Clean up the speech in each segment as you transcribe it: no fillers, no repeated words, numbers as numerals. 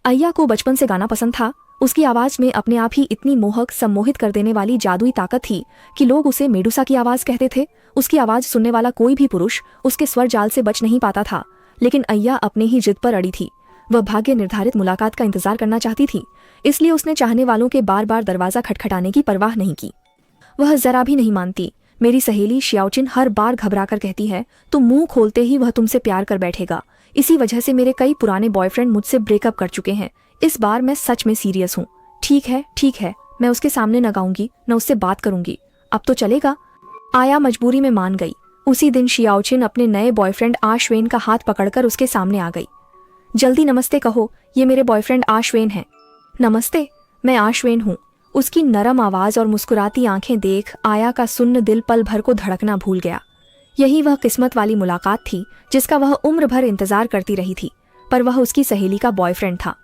अय्या को बचपन से गाना पसंद था। उसकी आवाज में अपने आप ही इतनी मोहक सम्मोहित कर देने वाली जादुई ताकत थी कि लोग उसे मेडुसा की आवाज कहते थे। उसकी आवाज सुनने वाला कोई भी पुरुष उसके स्वर जाल से बच नहीं पाता था। लेकिन अय्या अपने ही जिद पर अड़ी थी। वह भाग्य निर्धारित मुलाकात का इंतजार करना चाहती थी, इसलिए उसने चाहने वालों के बार बार दरवाजा खटखटाने की परवाह नहीं की। वह जरा भी नहीं मानती। मेरी सहेली शियाओचिन हर बार घबराकर कहती है, तुम मुंह खोलते ही वह तुमसे प्यार कर बैठेगा। इसी वजह से मेरे कई पुराने बॉयफ्रेंड मुझसे ब्रेकअप कर चुके हैं। इस बार मैं सच में सीरियस हूँ। ठीक है, मैं उसके सामने न गाऊंगी न उससे बात करूंगी। अब तो चलेगा। आया मजबूरी में मान गई। उसी दिन शियाओचिन अपने नए बॉयफ्रेंड आशवेन का हाथ पकड़कर उसके सामने आ गई। जल्दी नमस्ते कहो, ये मेरे बॉयफ्रेंड आशवेन हैं। नमस्ते, मैं आशवेन हूँ। उसकी नरम आवाज और मुस्कुराती आंखें देख आया का सुन्न दिल पल भर को धड़कना भूल गया। यही वह किस्मत वाली मुलाकात थी जिसका वह उम्र भर इंतजार करती रही थी, पर वह उसकी सहेली का बॉयफ्रेंड था।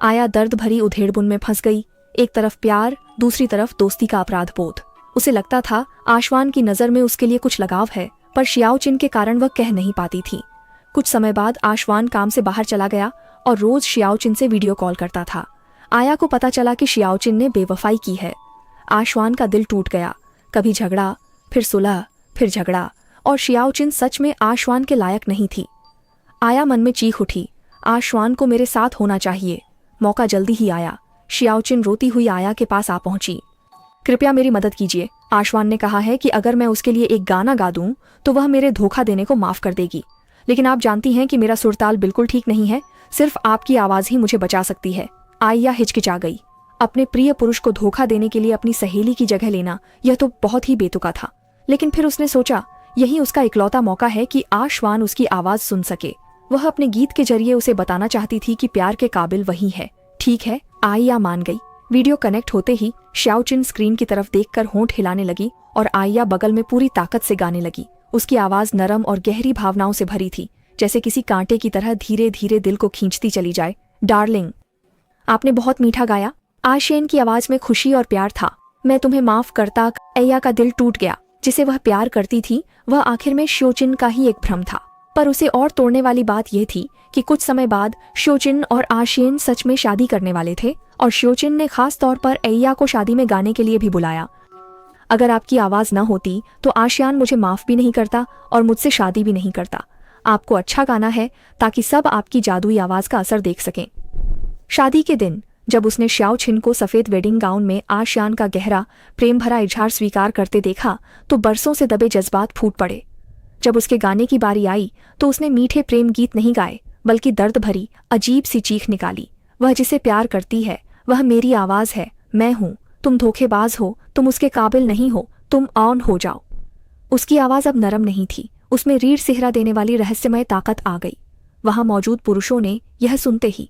आया दर्द भरी उधेड़बुन में फंस गई। एक तरफ प्यार, दूसरी तरफ दोस्ती का अपराध बोध। उसे लगता था आशवान की नज़र में उसके लिए कुछ लगाव है, पर शियाओचिन के कारण वह कह नहीं पाती थी। कुछ समय बाद आशवान काम से बाहर चला गया और रोज शियाओचिन से वीडियो कॉल करता था। आया को पता चला कि शियाओचिन ने बेवफाई की है। आशवान का दिल टूट गया। कभी झगड़ा, फिर सुलह, फिर झगड़ा, और शियाओचिन सच में आशवान के लायक नहीं थी। आया मन में चीख उठी, आशवान को मेरे साथ होना चाहिए। मौका जल्दी ही आया। शियाओचिन रोती हुई आया के पास आ पहुंची। कृपया मेरी मदद कीजिए। आशवान ने कहा है कि अगर मैं उसके लिए एक गाना गा दूं तो वह मेरे धोखा देने को माफ कर देगी। लेकिन आप जानती हैं कि मेरा सुरताल बिल्कुल ठीक नहीं है। सिर्फ आपकी आवाज ही मुझे बचा सकती है। आया हिचकिचा गई। अपने प्रिय पुरुष को धोखा देने के लिए अपनी सहेली की जगह लेना, यह तो बहुत ही बेतुका था। लेकिन फिर उसने सोचा, यही उसका इकलौता मौका है कि आशवान उसकी आवाज सुन सके। वह अपने गीत के जरिए उसे बताना चाहती थी कि प्यार के काबिल वही है। ठीक है, आया मान गई। वीडियो कनेक्ट होते ही शियाओचिन स्क्रीन की तरफ देखकर होंठ हिलाने लगी और आया बगल में पूरी ताकत से गाने लगी। उसकी आवाज नरम और गहरी भावनाओं से भरी थी, जैसे किसी कांटे की तरह धीरे धीरे दिल को खींचती चली जाए। डार्लिंग, आपने बहुत मीठा गाया। आशेन की आवाज में खुशी और प्यार था। मैं तुम्हें माफ करता। अय्या का दिल टूट गया। जिसे वह प्यार करती थी वह आखिर में शियोचिन का ही एक भ्रम था। पर उसे और तोड़ने वाली बात यह थी कि कुछ समय बाद शियोचिन और आशियन सच में शादी करने वाले थे और शियोचिन ने खास तौर पर अय्या को शादी में गाने के लिए भी बुलाया। अगर आपकी आवाज न होती तो आशियान मुझे माफ भी नहीं करता और मुझसे शादी भी नहीं करता। आपको अच्छा गाना है ताकि सब आपकी जादुई आवाज का असर देख सकें। शादी के दिन जब उसने शियाओचिन को सफेद वेडिंग गाउन में आशियान का गहरा प्रेम भरा इजहार स्वीकार करते देखा तो बरसों से दबे जज्बात फूट पड़े। जब उसके गाने की बारी आई तो उसने मीठे प्रेम गीत नहीं गाए, बल्कि दर्द भरी अजीब सी चीख निकाली। वह जिसे प्यार करती है वह मेरी आवाज है। मैं हूँ। तुम धोखेबाज हो। तुम उसके काबिल नहीं हो। तुम ऑन हो जाओ। उसकी आवाज अब नरम नहीं थी। उसमें रीढ़ सिहरा देने वाली रहस्यमय ताकत आ गई। वहां मौजूद पुरुषों ने यह सुनते ही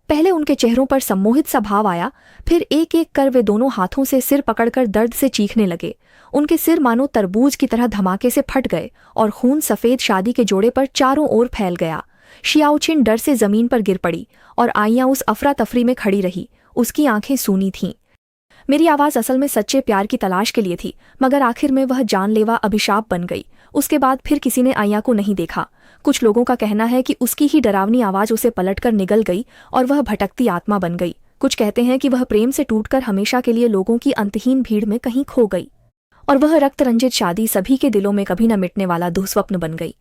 पहले उनके चेहरों पर सम्मोहित सा भाव आया, फिर एक एक कर वे दोनों हाथों से सिर पकड़कर दर्द से चीखने लगे। उनके सिर मानो तरबूज की तरह धमाके से फट गए और खून सफेद शादी के जोड़े पर चारों ओर फैल गया। शियाओचिन डर से जमीन पर गिर पड़ी और आइया उस अफरा तफरी में खड़ी रही। उसकी आंखें सूनी थीं। मेरी आवाज असल में सच्चे प्यार की तलाश के लिए थी, मगर आखिर में वह जानलेवा अभिशाप बन गई। उसके बाद फिर किसी ने आइया को नहीं देखा। कुछ लोगों का कहना है कि उसकी ही डरावनी आवाज उसे पलटकर निगल गई और वह भटकती आत्मा बन गई। कुछ कहते हैं कि वह प्रेम से टूटकर हमेशा के लिए लोगों की अंतहीन भीड़ में कहीं खो गई और वह रक्त रंजित शादी सभी के दिलों में कभी न मिटने वाला दुःस्वप्न बन गई।